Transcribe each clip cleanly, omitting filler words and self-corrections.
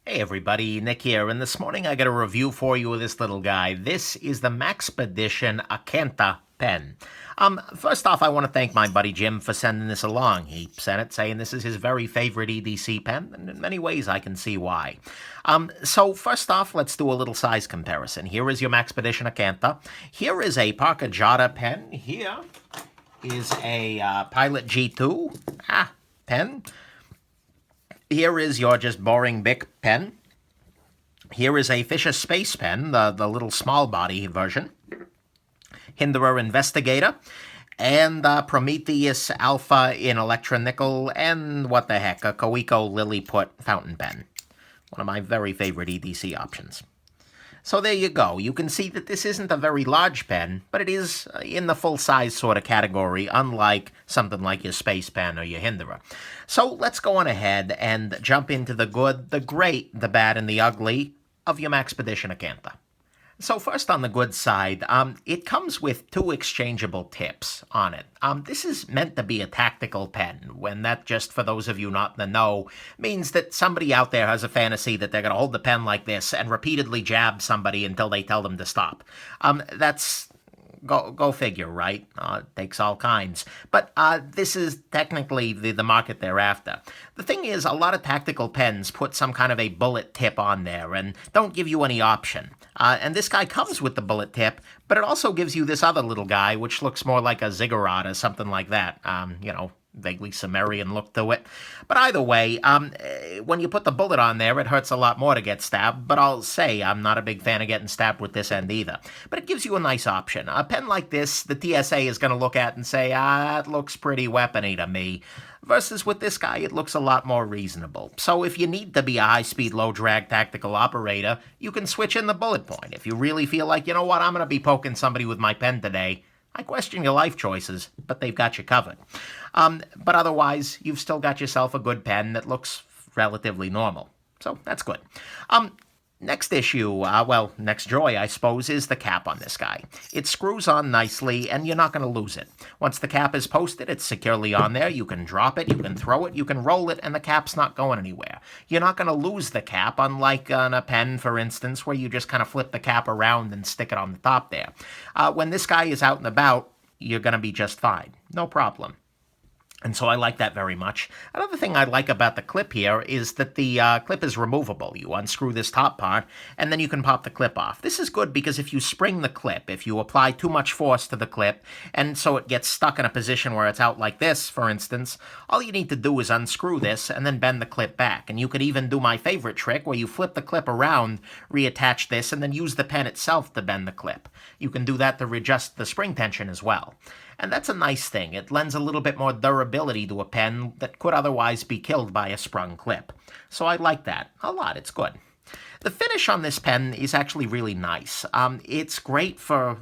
Hey everybody, Nick here, and this morning I got a review for you of this little guy. This is the Maxpedition Acantha pen. First off, I want to thank my buddy Jim for sending this along. He sent it saying this is his very favorite EDC pen, and in many ways I can see why. So first off, let's do a little size comparison. Here is your Maxpedition Acantha. Here is a Parker Jada pen. Here is a Pilot G2 pen. Here is your just boring Bic pen. Here is a Fisher Space pen, the little small body version. Hinderer Investigator. And Prometheus Alpha in Electra Nickel. And what the heck, a Coeco Lilliput fountain pen. One of my very favorite EDC options. So there you go. You can see that this isn't a very large pen, but it is in the full-size sort of category, unlike something like your Space pen or your Hinderer. So let's go on ahead and jump into the good, the great, the bad, and the ugly of your Maxpedition Acantha. So first on the good side, it comes with two exchangeable tips on it. This is meant to be a tactical pen, when that, just for those of you not in the know, means that somebody out there has a fantasy that they're going to hold the pen like this and repeatedly jab somebody until they tell them to stop. That's... Go figure, right? It takes all kinds. But this is technically the market they're after. The thing is, a lot of tactical pens put some kind of a bullet tip on there and don't give you any option. And this guy comes with the bullet tip, but it also gives you this other little guy, which looks more like a ziggurat or something like that. Vaguely Sumerian look to it. But either way, when you put the bullet on there, it hurts a lot more to get stabbed, but I'll say I'm not a big fan of getting stabbed with this end either. But it gives you a nice option. A pen like this, the TSA is going to look at and say, that looks pretty weapony to me. Versus with this guy, it looks a lot more reasonable. So if you need to be a high-speed, low-drag tactical operator, you can switch in the bullet point. If you really feel like, you know what, I'm going to be poking somebody with my pen today, I question your life choices, but they've got you covered. But otherwise, you've still got yourself a good pen that looks relatively normal. So that's good. Next issue, next joy, I suppose, is the cap on this guy. It screws on nicely, and you're not going to lose it. Once the cap is posted, it's securely on there. You can drop it, you can throw it, you can roll it, and the cap's not going anywhere. You're not going to lose the cap, unlike on a pen, for instance, where you just kind of flip the cap around and stick it on the top there. When this guy is out and about, you're going to be just fine. No problem. And so I like that very much. Another thing I like about the clip here is that the clip is removable. You unscrew this top part, and then you can pop the clip off. This is good because if you spring the clip, if you apply too much force to the clip, and so it gets stuck in a position where it's out like this, for instance, all you need to do is unscrew this and then bend the clip back. And you could even do my favorite trick where you flip the clip around, reattach this, and then use the pen itself to bend the clip. You can do that to readjust the spring tension as well. And that's a nice thing. It lends a little bit more durability to a pen that could otherwise be killed by a sprung clip. So I like that a lot. It's good. The finish on this pen is actually really nice. It's great for,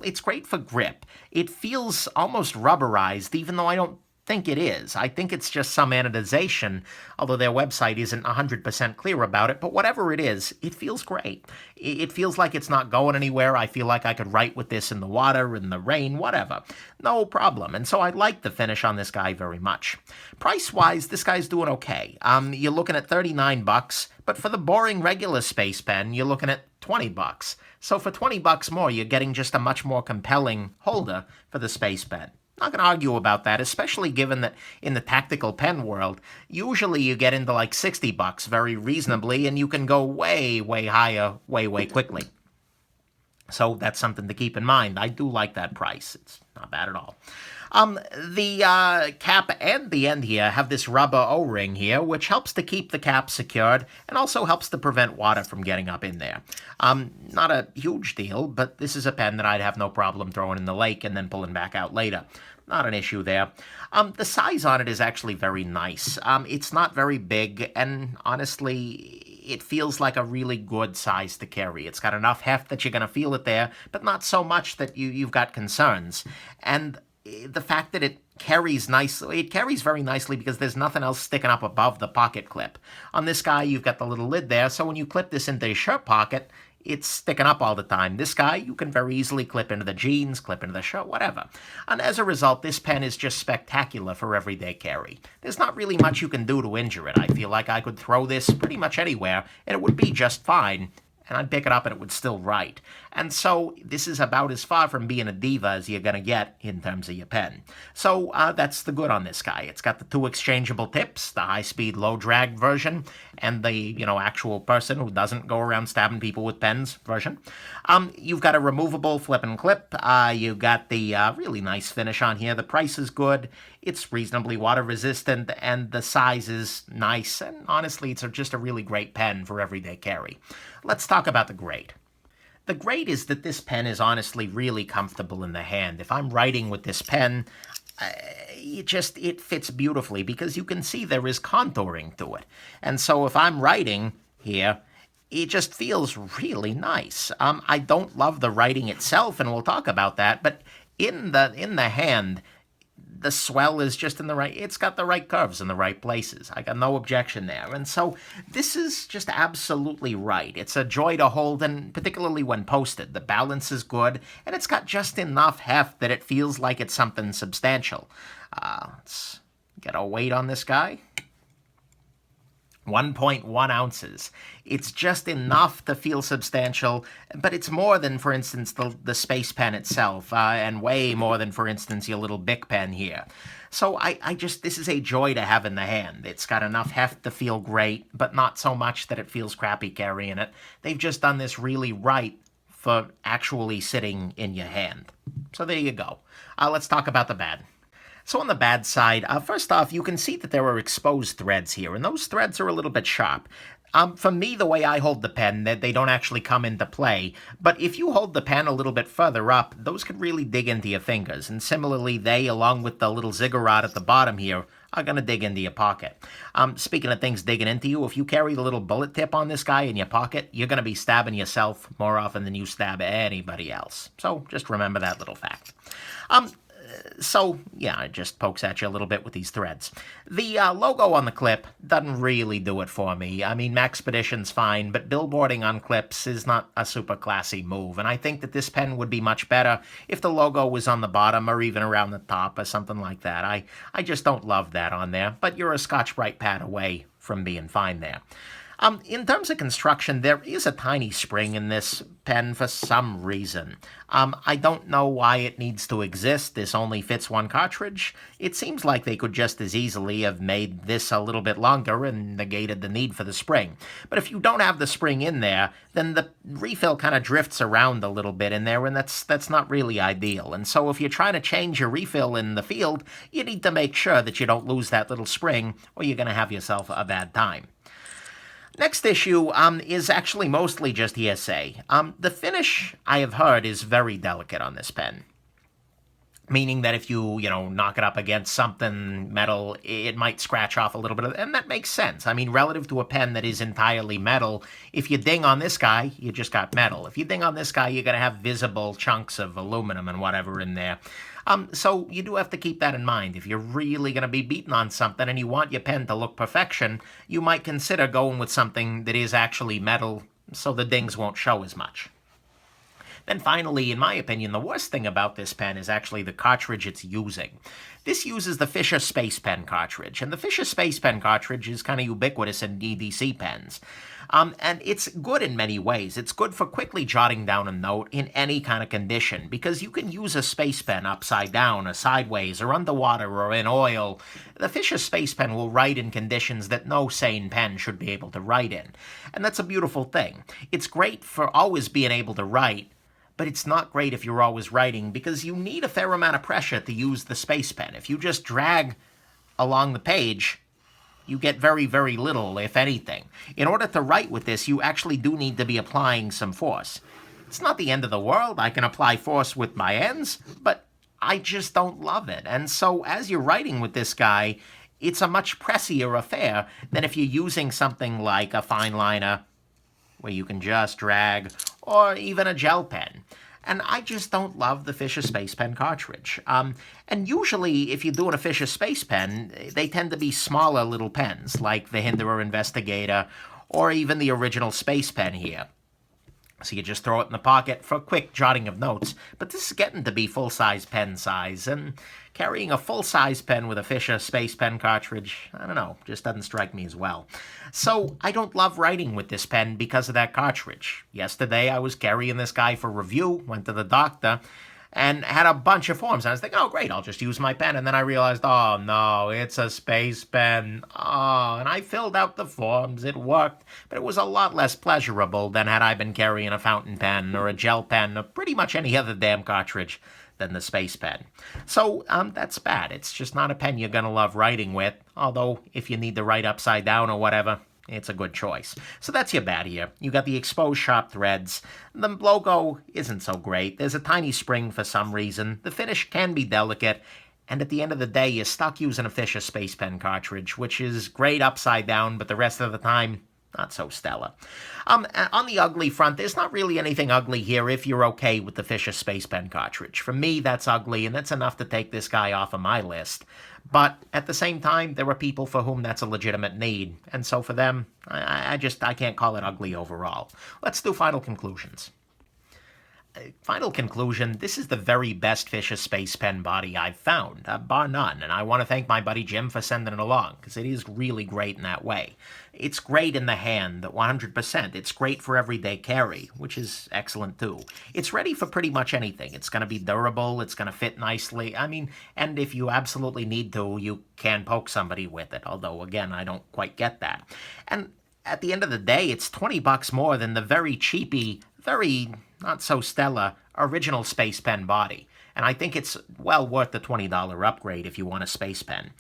it's great for grip. It feels almost rubberized, even though I don't think it is. I think it's just some anodization, although their website isn't 100% clear about it. But whatever it is, it feels great. It feels like it's not going anywhere. I feel like I could write with this in the water, in the rain, whatever. No problem. And so I like the finish on this guy very much. Price-wise, this guy's doing okay. You're looking at $39, but for the boring regular Space pen, you're looking at $20. So for $20 more, you're getting just a much more compelling holder for the Space pen. Not going to argue about that, especially given that in the tactical pen world, usually you get into like $60 very reasonably, and you can go way, way higher, way, way quickly. So that's something to keep in mind. I do like that price. It's not bad at all. The cap and the end here have this rubber O-ring here, which helps to keep the cap secured and also helps to prevent water from getting up in there. Not a huge deal, but this is a pen that I'd have no problem throwing in the lake and then pulling back out later. Not an issue there. The size on it is actually very nice. It's not very big, and honestly, it feels like a really good size to carry. It's got enough heft that you're going to feel it there, but not so much that you've got concerns. And the fact that it carries very nicely because there's nothing else sticking up above the pocket clip. On this guy, you've got the little lid there, so when you clip this into your shirt pocket, it's sticking up all the time. This guy, you can very easily clip into the jeans, clip into the shirt, whatever. And as a result, this pen is just spectacular for everyday carry. There's not really much you can do to injure it. I feel like I could throw this pretty much anywhere, and it would be just fine. And I'd pick it up and it would still write. And so this is about as far from being a diva as you're going to get in terms of your pen. So that's the good on this guy. It's got the 2 exchangeable tips, the high-speed, low-drag version, and the, actual person who doesn't go around stabbing people with pens version. You've got a removable flip and clip. You've got the really nice finish on here. The price is good. It's reasonably water-resistant, and the size is nice. And honestly, it's just a really great pen for everyday carry. Let's talk about the grade. The grade is that this pen is honestly really comfortable in the hand. If I'm writing with this pen, it fits beautifully because you can see there is contouring to it. And so if I'm writing here, it just feels really nice. I don't love the writing itself, and we'll talk about that, but in the hand, the swell is just in the right, it's got the right curves in the right places. I got no objection there. And so this is just absolutely right. It's a joy to hold, and particularly when posted. The balance is good, and it's got just enough heft that it feels like it's something substantial. Let's get a weight on this guy. 1.1 ounces. It's just enough to feel substantial, but it's more than, for instance, the Space Pen itself, and way more than, for instance, your little Bic pen here. So this is a joy to have in the hand. It's got enough heft to feel great, but not so much that it feels crappy carrying it. They've just done this really right for actually sitting in your hand. So there you go. Let's talk about the bad. So on the bad side, first off, you can see that there are exposed threads here, and those threads are a little bit sharp. For me, the way I hold the pen, they don't actually come into play, but if you hold the pen a little bit further up, those could really dig into your fingers, and similarly, they, along with the little ziggurat at the bottom here, are going to dig into your pocket. Speaking of things digging into you, if you carry the little bullet tip on this guy in your pocket, you're going to be stabbing yourself more often than you stab anybody else. So just remember that little fact. So, yeah, it just pokes at you a little bit with these threads. The logo on the clip doesn't really do it for me. I mean, Maxpedition's fine, but billboarding on clips is not a super classy move, and I think that this pen would be much better if the logo was on the bottom or even around the top or something like that. I just don't love that on there, but you're a Scotch-Brite pad away from being fine there. In terms of construction, there is a tiny spring in this pen for some reason. I don't know why it needs to exist. This only fits 1 cartridge. It seems like they could just as easily have made this a little bit longer and negated the need for the spring. But if you don't have the spring in there, then the refill kind of drifts around a little bit in there, and that's not really ideal. And so if you're trying to change your refill in the field, you need to make sure that you don't lose that little spring, or you're going to have yourself a bad time. Next issue is actually mostly just hearsay. The finish, I have heard, is very delicate on this pen. Meaning that if you knock it up against something metal, it might scratch off a little bit, and that makes sense. I mean, relative to a pen that is entirely metal, if you ding on this guy, you just got metal. If you ding on this guy, you're going to have visible chunks of aluminum and whatever in there. So you do have to keep that in mind. If you're really going to be beating on something and you want your pen to look perfection, you might consider going with something that is actually metal so the dings won't show as much. Then finally, in my opinion, the worst thing about this pen is actually the cartridge it's using. This uses the Fisher Space Pen cartridge, and the Fisher Space Pen cartridge is kind of ubiquitous in EDC pens. And it's good in many ways. It's good for quickly jotting down a note in any kind of condition, because you can use a space pen upside down or sideways or underwater or in oil. The Fisher Space Pen will write in conditions that no sane pen should be able to write in. And that's a beautiful thing. It's great for always being able to write, but it's not great if you're always writing, because you need a fair amount of pressure to use the space pen. If you just drag along the page, you get very, very little, if anything. In order to write with this, you actually do need to be applying some force. It's not the end of the world. I can apply force with my ends, but I just don't love it. And so as you're writing with this guy, it's a much pressier affair than if you're using something like a fine liner where you can just drag, or even a gel pen. And I just don't love the Fisher Space Pen cartridge. And usually, if you're doing a Fisher Space Pen, they tend to be smaller little pens, like the Hinderer Investigator, or even the original Space Pen here. So you just throw it in the pocket for quick jotting of notes. But this is getting to be full-size pen size, and carrying a full-size pen with a Fisher Space Pen cartridge, I don't know, just doesn't strike me as well. So I don't love writing with this pen because of that cartridge. Yesterday I was carrying this guy for review, went to the doctor, and had a bunch of forms. And I was thinking, oh, great, I'll just use my pen. And then I realized, oh, no, it's a space pen. Oh, and I filled out the forms. It worked, but it was a lot less pleasurable than had I been carrying a fountain pen or a gel pen or pretty much any other damn cartridge than the space pen. So that's bad. It's just not a pen you're going to love writing with, although if you need to write upside down or whatever, it's a good choice. So that's your bad here. You got the exposed sharp threads. The logo isn't so great. There's a tiny spring for some reason. The finish can be delicate. And at the end of the day, you're stuck using a Fisher Space Pen cartridge, which is great upside down, but the rest of the time, not so stellar. On the ugly front, there's not really anything ugly here if you're okay with the Fisher Space Pen cartridge. For me, that's ugly, and that's enough to take this guy off of my list. But at the same time, there are people for whom that's a legitimate need. And so for them, I can't call it ugly overall. Let's do final conclusions. Final conclusion, this is the very best Fisher Space Pen body I've found, bar none, and I want to thank my buddy Jim for sending it along, because it is really great in that way. It's great in the hand, 100%. It's great for everyday carry, which is excellent too. It's ready for pretty much anything. It's going to be durable, it's going to fit nicely, and if you absolutely need to, you can poke somebody with it, although, again, I don't quite get that. And at the end of the day, it's $20 more than the very cheapy, very not so stellar original Space Pen body. And I think it's well worth the $20 upgrade if you want a Space Pen.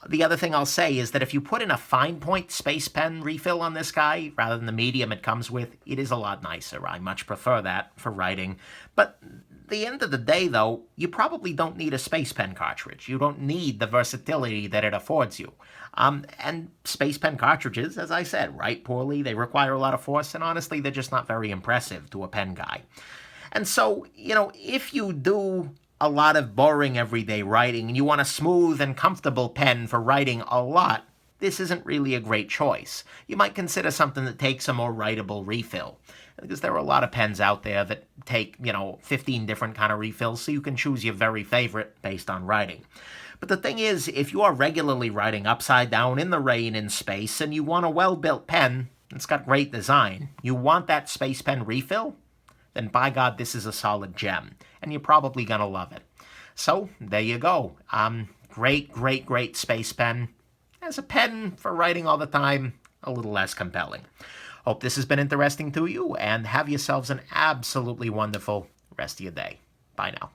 The other thing I'll say is that if you put in a fine point Space Pen refill on this guy, rather than the medium it comes with, it is a lot nicer. I much prefer that for writing. But at the end of the day, though, you probably don't need a Space Pen cartridge. You don't need the versatility that it affords you. And Space Pen cartridges, as I said, write poorly, they require a lot of force, and honestly, they're just not very impressive to a pen guy. And so, if you do a lot of boring everyday writing and you want a smooth and comfortable pen for writing a lot, this isn't really a great choice. You might consider something that takes a more writable refill, because there are a lot of pens out there that take, 15 different kind of refills, so you can choose your very favorite based on writing. But the thing is, if you are regularly writing upside down in the rain in space and you want a well-built pen, it's got great design, you want that Space Pen refill, then by God, this is a solid gem, and you're probably going to love it. So, there you go. Great, great, great Space Pen. As a pen for writing all the time, a little less compelling. Hope this has been interesting to you, and have yourselves an absolutely wonderful rest of your day. Bye now.